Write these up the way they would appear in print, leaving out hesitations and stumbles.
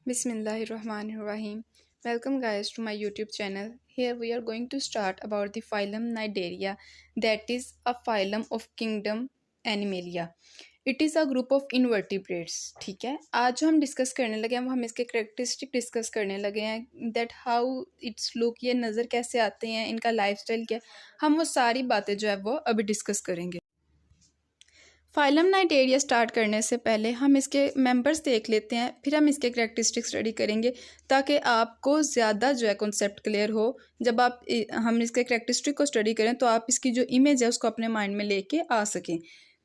Bismillahirrahmanirrahim. Welcome guys to my YouTube channel. Here we are going to start about the phylum Cnidaria, that is a phylum of kingdom Animalia. It is a group of invertebrates. ठीक है, आज जो हम discuss करने लगे हैं वो हम इसके करेक्टरिस्टिक डिस्कस करने लगे हैं, दैट हाउ इट्स लुक, ये नज़र कैसे आते हैं, इनका लाइफस्टाइल क्या है, हम वो सारी बातें जो है वो अभी डिस्कस करेंगे। फाइलम नाइटेरिया स्टार्ट करने से पहले हम इसके मेंबर्स देख लेते हैं, फिर हम इसके करैक्टरिस्टिक स्टडी करेंगे ताकि आपको ज़्यादा जो है कॉन्सेप्ट क्लियर हो। जब हम इसके करैक्टरिस्टिक को स्टडी करें तो आप इसकी जो इमेज है उसको अपने माइंड में लेके आ सकें।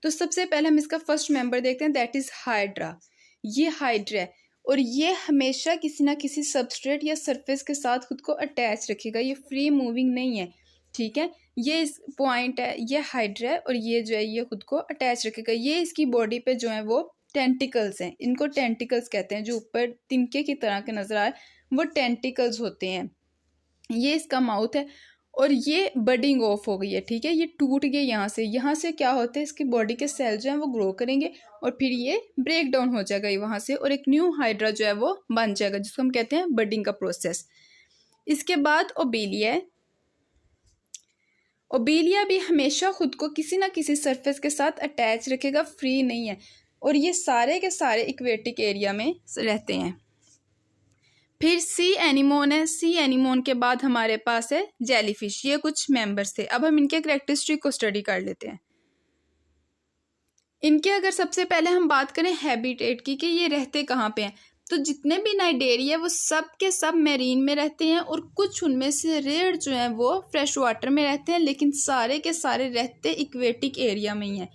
तो सबसे पहले हम इसका फर्स्ट मेंबर देखते हैं, दैट इज़ हाइड्रा। ये हाइड्रा है और ये हमेशा किसी ना किसी सबस्ट्रेट या सरफेस के साथ खुद को अटैच रखेगा, ये फ्री मूविंग नहीं है। ठीक है, ये इस पॉइंट है, ये हाइड्रा है और ये जो है ये खुद को अटैच रखेगा। ये इसकी बॉडी पे जो है वो टेंटिकल्स हैं, इनको टेंटिकल्स कहते हैं, जो ऊपर तिनके की तरह के नजर आए वो टेंटिकल्स होते हैं। ये इसका माउथ है और ये बडिंग ऑफ हो गई है। ठीक है, ये टूट गई यहाँ से क्या होता है, इसकी बॉडी के सेल जो है वो ग्रो करेंगे और फिर ये ब्रेक डाउन हो जाएगा वहाँ से और एक न्यू हाइड्रा जो है वो बन जाएगा, जिसको हम कहते हैं बडिंग का प्रोसेस। इसके बाद ओबेलिया है। ओबेलिया भी हमेशा खुद को किसी ना किसी सरफेस के साथ अटैच रखेगा, फ्री नहीं है, और ये सारे के सारे इक्वेटिक एरिया में रहते हैं। फिर सी एनिमोन है। सी एनिमोन के बाद हमारे पास है जेलीफिश। ये कुछ मेंबर्स थे। अब हम इनके करैक्टरिस्टिक को स्टडी कर लेते हैं। इनके अगर सबसे पहले हम बात करें हैबिटेट की कि ये रहते कहाँ पे हैं, तो जितने भी नाइडेरिया वो सब के सब मैरीन में रहते हैं और कुछ उनमें से रेयर जो हैं वो फ्रेश वाटर में रहते हैं, लेकिन सारे के सारे रहते इक्वेटिक एरिया में ही हैं।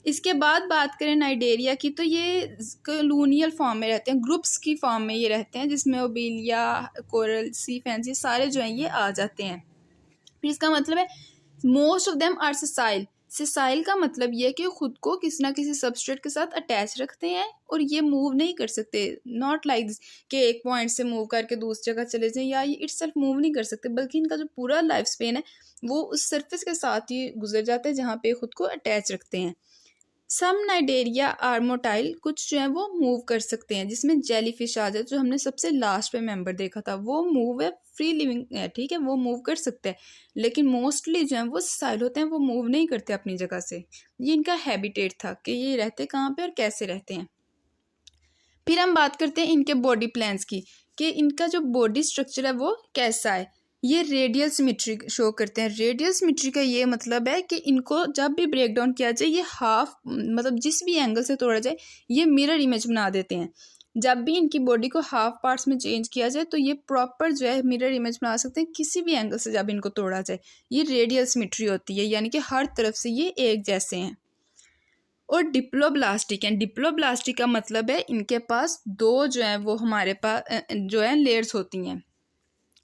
इसके बाद बात करें नाइडेरिया की, तो ये कॉलोनियल फॉर्म में रहते हैं, ग्रुप्स की फॉर्म में ये रहते हैं, जिसमें ओबेलिया, कोरल, सी फैंसी सारे जो हैं ये आ जाते हैं। फिर इसका मतलब है most of them are sessile. Sessile का मतलब ये है कि खुद को किसी ना किसी सबस्ट्रेट के साथ अटैच रखते हैं और ये मूव नहीं कर सकते, नॉट लाइक दिस कि एक पॉइंट से मूव करके दूसरी जगह चले जाएं, या ये इटसेल्फ मूव नहीं कर सकते, बल्कि इनका जो पूरा लाइफ स्पेन है वो उस सरफेस के साथ ही गुजर जाते हैं जहाँ पे खुद को अटैच रखते हैं। सम नाइडेरिया आर मोटाइल, कुछ जो है वो मूव कर सकते हैं, जिसमें जेलीफिश आ जाए, जो हमने सबसे लास्ट पे मेंबर देखा था, वो मूव है, फ्री लिविंग है। ठीक है, वो मूव कर सकते हैं, लेकिन मोस्टली जो है वो साइल होते हैं, वो मूव नहीं करते अपनी जगह से। ये इनका हैबिटेट था कि ये रहते कहाँ पे और कैसे रहते हैं। फिर हम बात करते हैं इनके बॉडी प्लान्स की कि इनका जो बॉडी स्ट्रक्चर है वो कैसा है। ये रेडियल सिमेट्री शो करते हैं। रेडियल सिमेट्री का ये मतलब है कि इनको जब भी ब्रेक डाउन किया जाए, ये हाफ मतलब जिस भी एंगल से तोड़ा जाए ये मिरर इमेज बना देते हैं। जब भी इनकी बॉडी को हाफ पार्ट्स में चेंज किया जाए तो ये प्रॉपर जो है मिरर इमेज बना सकते हैं किसी भी एंगल से जब इनको तोड़ा जाए। ये रेडियल सिमेट्री होती है, यानी कि हर तरफ से ये एक जैसे हैं। और डिप्लोब्लास्टिक हैं। डिप्लोब्लास्टिक का मतलब है इनके पास दो जो है वो हमारे पास जो है लेयर्स होती हैं,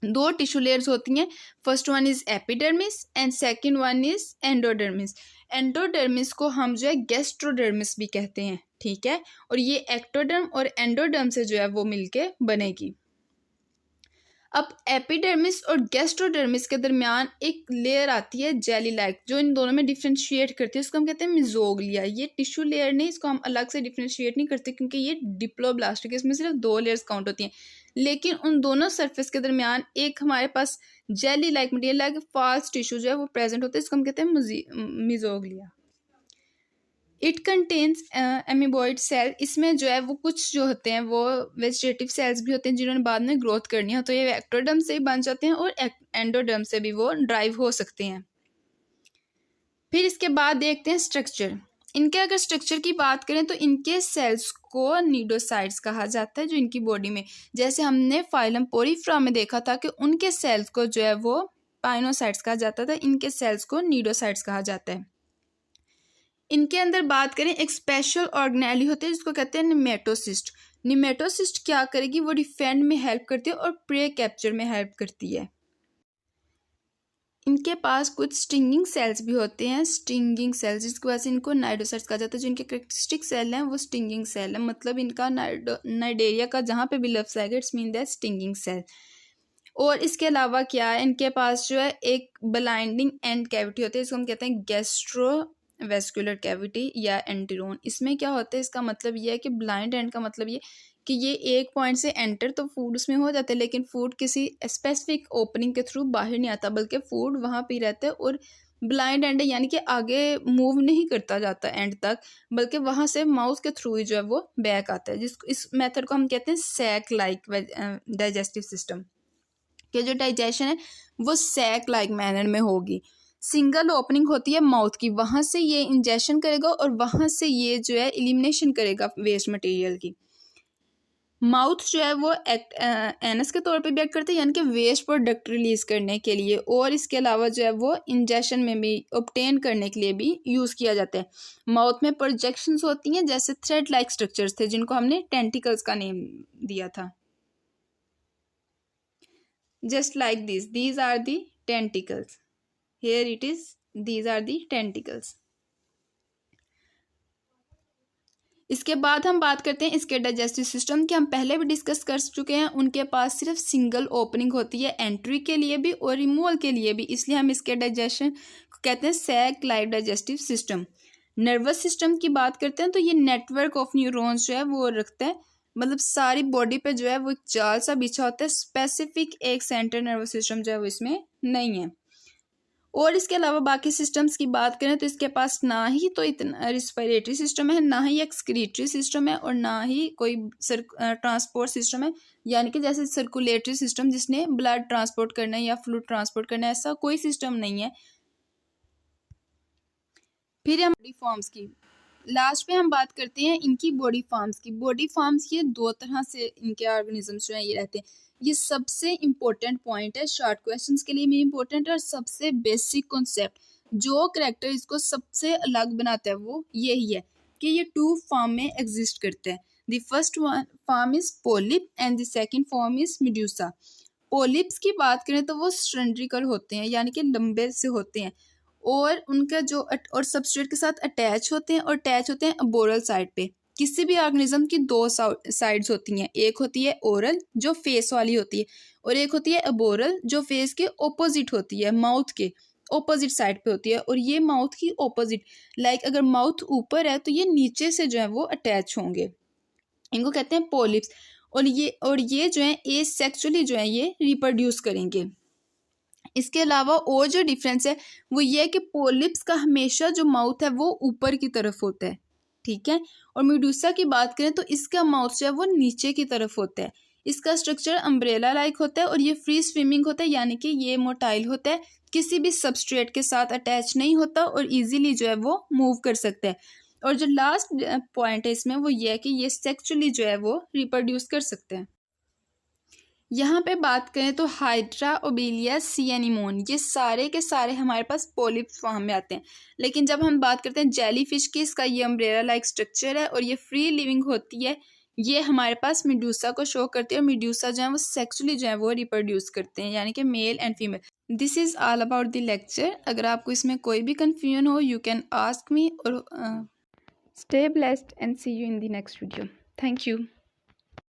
दो टिश्यू लेयर्स होती हैं। First one is epidermis and second one is endodermis. Endodermis को हम जो है गैस्ट्रोडर्मिस भी कहते हैं। ठीक है, और ये एक्टोडर्म और एंडोडर्म से जो है वो मिलके बनेगी। अब एपिडर्मिस और गैस्ट्रोडर्मिस के दरमियान एक लेयर आती है जेली लाइक, जो इन दोनों में डिफ्रेंशिएट करती है, उसको हम कहते हैं मिजोग्लिया। ये टिश्यू लेयर नहीं, इसको हम अलग से डिफ्रेंशिएट नहीं करते क्योंकि ये डिप्लोब्लास्टिक है, इसमें सिर्फ दो लेयर्स काउंट होती हैं, लेकिन उन दोनों सरफेस के दरमियान एक हमारे पास jelly like material like fast tissue जो है वो प्रेजेंट होता है, इसको हम कहते हैं mesoglea. It contains amoeboid cell. इसमें जो है वो कुछ जो होते हैं वो वेजिटेटिव सेल्स भी होते हैं जिन्होंने बाद में ग्रोथ करनी है, तो ये एक्टोडर्म से ही बन जाते हैं और एंडोडर्म से भी वो ड्राइव हो सकते हैं। फिर इसके बाद देखते हैं स्ट्रक्चर। इनके अगर स्ट्रक्चर की बात करें तो इनके सेल्स को नीडोसाइट्स कहा जाता है, जो इनकी बॉडी में, जैसे हमने फाइलम पोरीफ्रा में देखा था कि उनके सेल्स को जो है वो पाइनोसाइट्स कहा जाता था, इनके सेल्स को नीडोसाइट्स कहा जाता है। इनके अंदर बात करें एक स्पेशल ऑर्गेनेली होते हैं जिसको कहते हैं निमेटोसिस्ट। निमेटोसिस्ट क्या करेगी, वो डिफेंड में हेल्प करती है और प्रे कैप्चर में हेल्प करती है। इनके पास कुछ स्टिंगिंग सेल्स भी होते हैं, स्टिंगिंग सेल्स, जिसकी वजह से इनको नाइडोसाइट्स कहा जाता है। जो इनके करेक्टरिस्टिक सेल हैं वो स्टिंगिंग सेल है, मतलब इनका नाइडेरिया का जहाँ पे भी लफ्ज़ आएगा it's mean that stinging cell. और इसके अलावा क्या है, इनके पास जो है एक ब्लाइंडिंग एंड कैविटी होती है, जिसको हम कहते हैं गैस्ट्रो वेस्कुलर कैविटी या एंटीरोन। इसमें क्या होता है, इसका मतलब ये है कि ब्लाइंड एंड का मतलब ये कि ये एक पॉइंट से एंटर तो फूड उसमें हो जाता है, लेकिन फूड किसी स्पेसिफिक ओपनिंग के थ्रू बाहर नहीं आता, बल्कि फूड वहाँ पे रहता है और ब्लाइंड एंड है, यानी कि आगे मूव नहीं करता जाता एंड तक, बल्कि वहाँ से माउथ के थ्रू ही जो है वो बैक आता है। जिसको इस मेथड को हम कहते हैं सैक लाइक डाइजेस्टिव सिस्टम, कि जो डाइजेशन है वो सैक लाइक मैनर में होगी। सिंगल ओपनिंग होती है माउथ की, वहाँ से ये इंजेक्शन करेगा और वहाँ से ये जो है एलिमिनेशन करेगा वेस्ट मटेरियल की। माउथ जो है वो एनस के तौर पे भी एक्ट करते हैं, यानी कि वेस्ट प्रोडक्ट रिलीज करने के लिए, और इसके अलावा जो है वो इंजेक्शन में भी ऑब्टेन करने के लिए भी यूज़ किया जाता है। माउथ में प्रोजेक्शंस होती हैं, जैसे थ्रेड लाइक स्ट्रक्चर्स थे जिनको हमने टेंटिकल्स का नेम दिया था। Just like these are the tentacles, here it is, these are the tentacles. इसके बाद हम बात करते हैं इसके डाइजेस्टिव सिस्टम की। हम पहले भी डिस्कस कर चुके हैं, उनके पास सिर्फ सिंगल ओपनिंग होती है एंट्री के लिए भी और रिमूवल के लिए भी, इसलिए हम इसके डाइजेशन को कहते हैं sac like digestive system. Nervous system की बात करते हैं तो ये नेटवर्क ऑफ न्यूरॉन्स जो है वो रखता है, मतलब सारी बॉडी पे जो है वो एक जाल सा बिछा होता है, स्पेसिफिक एक सेंट्रल नर्वस सिस्टम जो है वो इसमें नहीं है। और इसके अलावा बाकी सिस्टम्स की बात करें तो इसके पास ना ही तो इतना रिस्पिरेटरी सिस्टम है, ना ही एक्सक्रीटरी सिस्टम है, और ना ही कोई ट्रांसपोर्ट सिस्टम है, यानी कि जैसे सर्कुलेटरी सिस्टम जिसने ब्लड ट्रांसपोर्ट करना है या फ्लूइड ट्रांसपोर्ट करना है, ऐसा कोई सिस्टम नहीं है। फिर हम बॉडी फॉर्म्स की लास्ट पे हम बात करते हैं इनकी बॉडी फॉर्म्स की। बॉडी फॉर्म्स ये दो तरह से इनके ऑर्गेनिजम्स जो है ये रहते हैं। ये सबसे इम्पोर्टेंट पॉइंट है, शॉर्ट क्वेश्चंस के लिए भी इम्पोर्टेंट है, और सबसे बेसिक कॉन्सेप्ट जो करेक्टर इसको सबसे अलग बनाता है वो यही है कि ये टू फॉर्म में एग्जिस्ट करते हैं। The first form is polyp and the second form is Medusa. Polyps की बात करें तो वो सिलेंड्रिकल होते हैं, यानी कि लंबे से होते हैं, और उनका जो और सबस्ट्रेट के साथ अटैच होते हैं, और अटैच होते हैं अबोरल साइड पे। किसी भी ऑर्गेनिज्म की दो साइड्स होती हैं, एक होती है ओरल जो फेस वाली होती है, और एक होती है अबोरल जो फेस के ऑपोजिट होती है, माउथ के ऑपोजिट साइड पे होती है। और ये माउथ की ऑपोजिट, लाइक अगर माउथ ऊपर है तो ये नीचे से जो है वो अटैच होंगे, इनको कहते हैं पोलिप्स। और ये जो है एसेक्सुअली जो है ये रिप्रोड्यूस करेंगे। इसके अलावा और जो डिफरेंस है वो ये है कि पोलिप्स का हमेशा जो माउथ है वो ऊपर की तरफ होता है, ठीक है। और मेडुसा की बात करें तो इसका माउथ जो है वो नीचे की तरफ होता है। इसका स्ट्रक्चर अम्ब्रेला लाइक होता है, और ये फ्री स्विमिंग होता है, यानी कि ये मोटाइल होता है, किसी भी सबस्ट्रेट के साथ अटैच नहीं होता, और इजीली जो है वो मूव कर सकता है। और जो लास्ट पॉइंट है इसमें वो ये है कि ये सेक्सुअली जो है वो रिप्रोड्यूस कर सकते हैं। यहाँ पे बात करें तो हाइड्रा, ओबेलिया, सी एनीमोन, ये सारे के सारे हमारे पास पोलिप फॉर्म में आते हैं। लेकिन जब हम बात करते हैं जेलीफिश की, इसका ये अम्ब्रेला लाइक स्ट्रक्चर है और ये फ्री लिविंग होती है, ये हमारे पास मेडुसा को शो करती है। और मेडुसा जो है वो सेक्सुअली जो है वो रिप्रोड्यूस करते हैं, यानी कि male and female. This is all about the lecture. अगर आपको इसमें कोई भी कन्फ्यूजन हो यू कैन आस्क मी, और stay blessed and see you in the next video. Thank you.